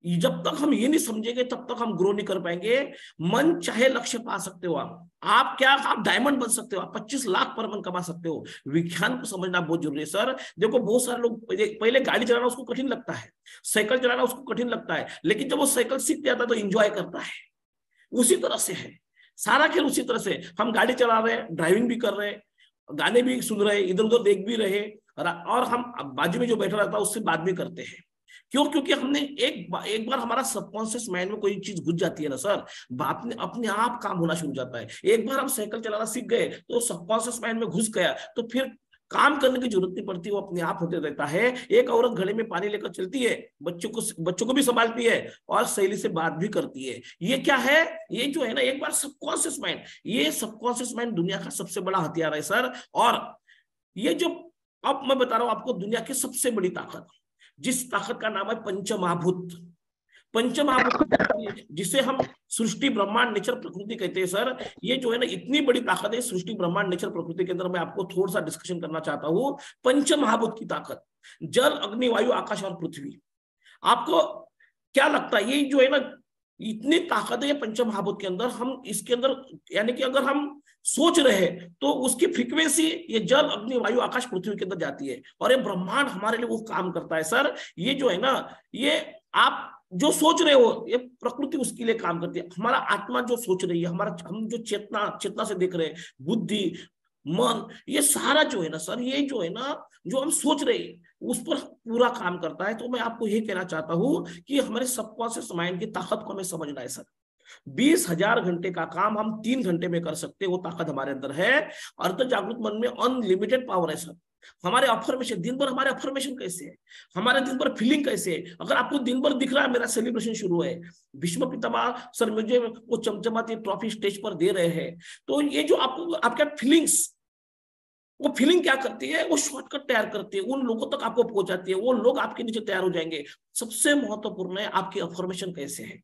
जब तक हम ये नहीं समझेंगे तब तक हम ग्रो नहीं कर पाएंगे। मन चाहे लक्ष्य पा सकते हो आप क्या, आप डायमंड बन सकते हो, आप 25 लाख पर मंथ कमा सकते हो। विज्ञान को समझना बहुत जरूरी है सर। देखो बहुत सारे लोग पहले गाड़ी चलाना उसको कठिन लगता है, साइकिल चलाना उसको कठिन लगता है, लेकिन जब वो साइकिल सीख जाता है तो एंजॉय करता है। उसी तरह से है सारा खेल, उसी तरह से हम गाड़ी चला रहे हैं, ड्राइविंग भी कर रहे हैं, गाने भी सुन रहे हैं, इधर उधर देख भी रहे, और हम बाजू में जो बैठा रहता है उससे बात भी करते हैं। क्यों? क्योंकि हमने एक बार हमारा सबकॉन्शियस माइंड में कोई चीज घुस जाती है ना सर, बात में अपने आप काम होना शुरू हो जाता है। एक बार हम साइकिल चलाना सीख गए तो सबकॉन्शियस माइंड में घुस गया, तो फिर काम करने की जरूरत नहीं पड़ती, वो अपने आप होते रहता है। एक औरत घड़े में पानी लेकर चलती है, बच्चों को भी संभालती है और सहेली से बात भी करती है। ये क्या है? ये जो है ना, एक बार सबकॉन्शियस माइंड, ये सबकॉन्शियस माइंड दुनिया का सबसे बड़ा हथियार है सर। और ये जो अब मैं बता रहा हूं आपको, दुनिया की सबसे बड़ी ताकत, जिस ताकत का नाम है पंचमहाभूत। पंचमहाभूत जिसे हम सृष्टि ब्रह्मांड नेचर प्रकृति कहते हैं सर। ये जो है ना इतनी बड़ी ताकत है सृष्टि ब्रह्मांड नेचर प्रकृति के अंदर, मैं आपको थोड़ा सा डिस्कशन करना चाहता हूँ। पंचमहाभूत की ताकत, जल अग्नि वायु आकाश और पृथ्वी। आपको क्या लगता है ये जो है ना इतनी ताकत है पंचमहाभूत के अंदर, हम इसके अंदर यानी कि अगर हम सोच रहे हैं तो उसकी फ्रीक्वेंसी ये जल अग्नि वायु आकाश पृथ्वी के अंदर जाती है, और ये ब्रह्मांड हमारे लिए वो काम करता है सर। ये जो है ना, ये आप जो सोच रहे हो ये प्रकृति उसके लिए काम करती है। हमारा आत्मा जो सोच रही है, हमारा हम जो चेतना से देख रहे हैं, बुद्धि मन, ये सारा जो है ना सर, ये जो है ना जो हम सोच रहे हैं उस पर पूरा काम करता है। तो मैं आपको ये कहना चाहता हूं कि हमारे सबकॉन्शियस माइंड की ताकत को हमें समझना है सर। 20,000 घंटे का काम हम 3 घंटे में कर सकते हैं, वो ताकत हमारे अंदर है। अर्ध जागृत मन में अनलिमिटेड पावर है सर। हमारे अफर्मेशन, दिन भर हमारे अफर्मेशन कैसे है, हमारे दिन भर फीलिंग कैसे है। अगर आपको दिन भर दिख रहा है मेरा सेलिब्रेशन शुरू है, भीष्म पितामह सर मुझे वो चमचमाती ट्रॉफी स्टेज पर दे रहे हैं, तो ये जो आपको आपका फीलिंग्स, वो फीलिंग क्या करती है, वो शॉर्टकट तैयार करती है, उन लोगों तक आपको पहुंचाती है, वो लोग आपके नीचे तैयार हो जाएंगे। सबसे महत्वपूर्ण है आपकी अफर्मेशन कैसे है,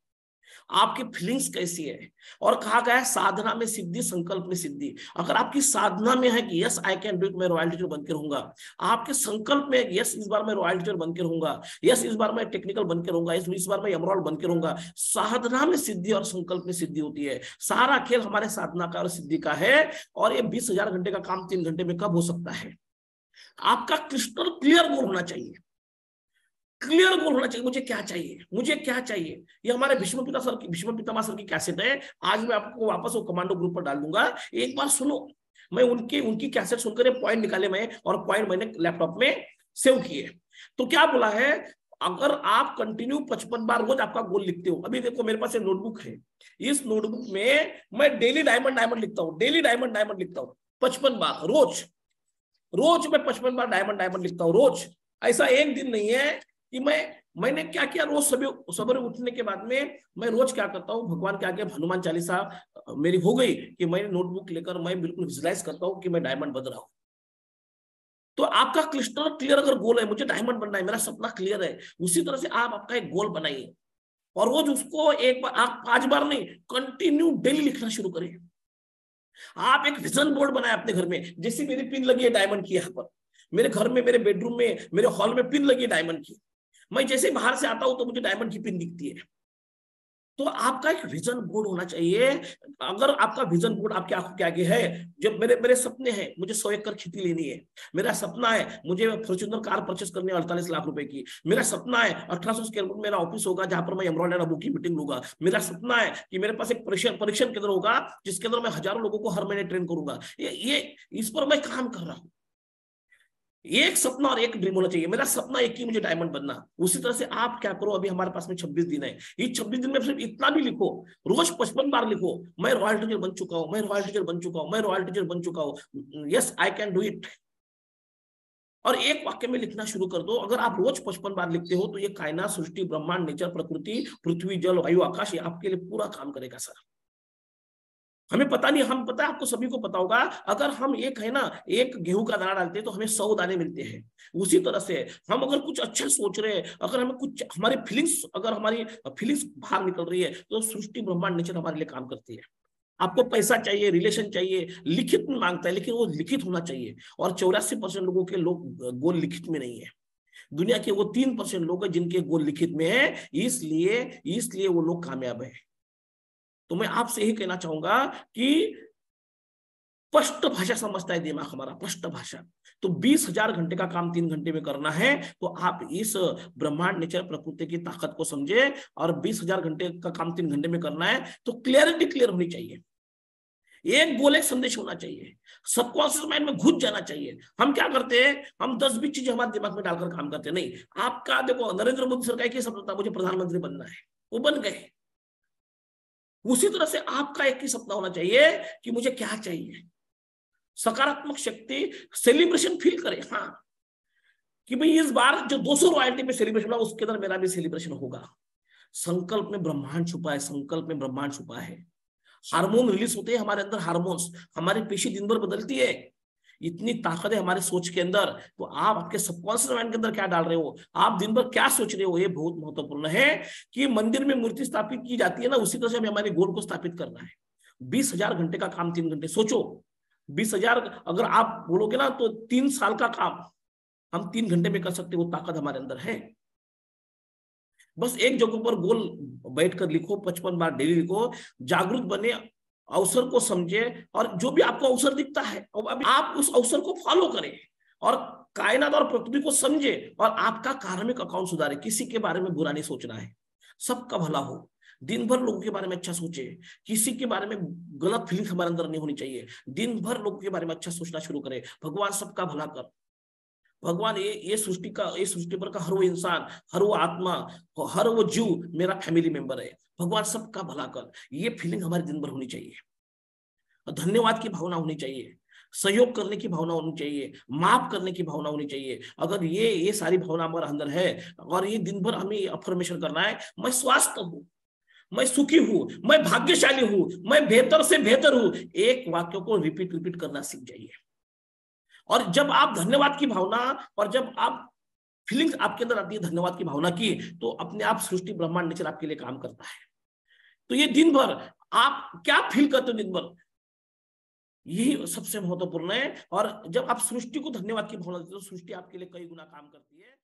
आपकी फीलिंग्स कैसी है। और कहा गया है साधना में सिद्धि संकल्प में सिद्धि। अगर आपकी साधना में है कि yes I can do it, मैं रॉयल टीचर बनकर रहूंगा, आपके संकल्प में यस इस बार मैं रॉयल टीचर बनकर रहूंगा, यस इस बार मैं टेक्निकल बनकर रहूंगा, इस बार मैं एमरॉल्ड बनकर रहूंगा, साधना में सिद्धि और संकल्प में सिद्धि होती है। सारा खेल हमारे साधना का और सिद्धि का है। और ये 20,000 घंटे का काम 3 घंटे में कब हो सकता है? आपका क्रिस्टल क्लियर गोल होना चाहिए, क्लियर गोल होना चाहिए। मुझे क्या चाहिए, मुझे क्या चाहिए। ये हमारे भीष्म पितामह सर की कैसेट है। आज मैं आपको वापस वो कमांडो ग्रुप पर डाल दूंगा, एक बार सुनो। मैं उनकी कैसेट सुनकर पॉइंट निकाले मैं, और पॉइंट मैंने लैपटॉप में सेव किए। तो क्या बोला है, अगर आप कंटिन्यू 55 बार रोज आपका गोल लिखते हो, अभी देखो मेरे पास एक नोटबुक है, इस नोटबुक में मैं डेली डायमंड लिखता हूँ, डेली डायमंड लिखता हूँ 55 बार रोज। रोज मैं 55 बार डायमंड लिखता हूँ रोज। ऐसा एक दिन नहीं है कि मैंने क्या किया। रोज सवेरे उठने के बाद में मैं रोज क्या करता हूँ, भगवान के आगे हनुमान चालीसा मेरी हो गई कि मैं नोटबुक लेकर मैं बिल्कुल विजुलाइज करता हूँ कि मैं डायमंड बन रहा हूँ। तो आपका क्लिस्टर क्लियर अगर गोल है, मुझे डायमंड बनना है, मेरा सपना क्लियर है, उसी तरह से आप आपका एक गोल बनाइए और रोज उसको एक बार, आप 5 बार नहीं, कंटिन्यू डेली लिखना शुरू करें। आप एक विजन बोर्ड बनाए अपने घर में, जैसे मेरी पिन लगी है डायमंड की, यहाँ पर मेरे घर में, मेरे बेडरूम में, मेरे हॉल में पिन लगी है डायमंड की। मैं जैसे बाहर से आता हूं तो मुझे डायमंड की पिन दिखती है। तो आपका एक विजन बोर्ड होना चाहिए। अगर आपका विजन बोर्ड आपके आंखों के आगे है, जब मेरे मेरे सपने हैं, मुझे 100 एकड़ खेती लेनी है, मेरा सपना है मुझे फॉर्च्यूनर कार परचेस करनी है 48 लाख रुपए की, मेरा सपना है 1800 स्क्वायर फुट मेरा ऑफिस होगा जहां पर मैं एमरॉल्ड एंड अबू की मीटिंग लूंगा, मेरा सपना है कि मेरे पास एक परीक्षण केंद्र होगा जिसके अंदर मैं हजारों लोगों को हर महीने ट्रेन करूंगा। ये इस पर मैं काम कर रहा हूं। एक सपना और एक ड्रीम होना चाहिए। मेरा सपना एक ही, मुझे डायमंड बनना। उसी तरह से आप क्या करो, अभी हमारे पास में 26 दिन है, ये 26 दिन में सिर्फ इतना भी लिखो, रोज 55 बार लिखो, मैं रॉयल टीचर बन चुका हूं, मैं रॉयल टीचर बन चुका हूं, मैं रॉयल टीचर बन चुका हूं, yes I can do it. और एक वाक्य में लिखना शुरू कर दो। अगर आप रोज 55 बार लिखते हो तो ये कायनात, सृष्टि, ब्रह्मांड, नेचर, प्रकृति, पृथ्वी, जल, वायु, आकाश, ये आपके लिए पूरा काम करेगा सर। हमें पता नहीं, हम पता है आपको सभी को पता होगा, अगर हम एक है ना, एक गेहूं का दाना डालते हैं तो हमें 100 दाने मिलते हैं। उसी तरह से हम अगर कुछ अच्छा सोच रहे हैं, अगर हमें कुछ, हमारी फीलिंग्स, अगर हमारी फीलिंग्स बाहर निकल रही है तो सृष्टि, ब्रह्मांड, नेचर हमारे लिए काम करती है। आपको पैसा चाहिए, रिलेशन चाहिए, लिखित में मांगता है, लेकिन वो लिखित होना चाहिए। और 84% लोगों के गोल लिखित में नहीं है। दुनिया के वो 3% लोग हैं जिनके गोल लिखित में है, इसलिए वो लोग कामयाब है। तो मैं आपसे यही कहना चाहूंगा कि स्पष्ट भाषा समझता है दिमाग हमारा, स्पष्ट भाषा। तो 20,000 घंटे का काम 3 घंटे में करना है, तो आप इस ब्रह्मांड नेचर प्रकृति की ताकत को समझे। और 20,000 घंटे का काम 3 घंटे में करना है तो क्लियरिटी क्लियर होनी चाहिए, एक गोल एक संदेश होना चाहिए, सबकॉन्शियस माइंड में घुस जाना चाहिए। हम क्या करते हैं, हम 10-20 चीजें हमारे दिमाग में डालकर काम करते हैं। नहीं, आपका देखो, नरेंद्र मोदी सरकार की सपना था मुझे प्रधानमंत्री बनना है, वो बन गए। उसी तरह से आपका एक ही सपना होना चाहिए कि मुझे क्या चाहिए। सकारात्मक शक्ति सेलिब्रेशन फील करे, हाँ, कि भाई इस बार जो 200 रॉयल्टी पे सेलिब्रेशन हुआ उसके अंदर मेरा भी सेलिब्रेशन होगा। संकल्प में ब्रह्मांड छुपा है, संकल्प में ब्रह्मांड छुपा है। हार्मोन रिलीज होते हैं हमारे अंदर, हार्मोन्स, हमारी पेशी दिन भर बदलती है, इतनी ताकत है हमारे सोच के अंदर। तो आप आपके सबकॉन्शियस माइंड के अंदर क्या डाल रहे हो, आप दिन भर क्या सोच रहे हो, ये बहुत महत्वपूर्ण है। कि मंदिर में मूर्ति स्थापित की जाती है ना, उसी तरह से हमें हमारे गोल को स्थापित करना है। 20,000 घंटे का काम 3 घंटे, सोचो 20,000 अगर आप बोलोगे ना तो 3 साल का काम हम 3 घंटे में कर सकते, वो ताकत हमारे अंदर है। बस एक जगह पर गोल बैठकर लिखो, 55 बार डेली लिखो, जागरूक बने, अवसर को समझे, और जो भी आपको अवसर दिखता है आप उस अवसर को फॉलो करें, और कायनात और प्रकृति को समझे, और आपका कार्मिक अकाउंट सुधारे। किसी के बारे में बुरा नहीं सोचना है, सबका भला हो। दिन भर लोगों के बारे में अच्छा सोचे, किसी के बारे में गलत फीलिंग हमारे अंदर नहीं होनी चाहिए। दिन भर लोगों के बारे में अच्छा सोचना शुरू करें, भगवान सबका भला कर। भगवान ये सृष्टि पर का हर वो इंसान, हर वो आत्मा, हर वो जीव मेरा फैमिली मेंबर है, भगवान सबका भला कर, ये फीलिंग हमारे दिन भर होनी चाहिए। धन्यवाद की भावना होनी चाहिए, सहयोग करने की भावना होनी चाहिए, माफ करने की भावना होनी चाहिए। अगर ये सारी भावना हमारे अंदर है, और ये दिन भर हमें अफर्मेशन करना है, मैं स्वस्थ हूँ, मैं सुखी हूं, मैं भाग्यशाली हूं, मैं बेहतर से बेहतर हूं, एक वाक्य को रिपीट करना सीख जाइए। और जब आप धन्यवाद की भावना, और जब आप फीलिंग्स आपके अंदर आती है धन्यवाद की भावना की, तो अपने आप सृष्टि ब्रह्मांड नेचर आपके लिए काम करता है। तो ये दिन भर आप क्या फील करते हो दिन भर, यही सबसे महत्वपूर्ण है। और जब आप सृष्टि को धन्यवाद की भावना देते हो, सृष्टि आपके लिए कई गुना काम करती है।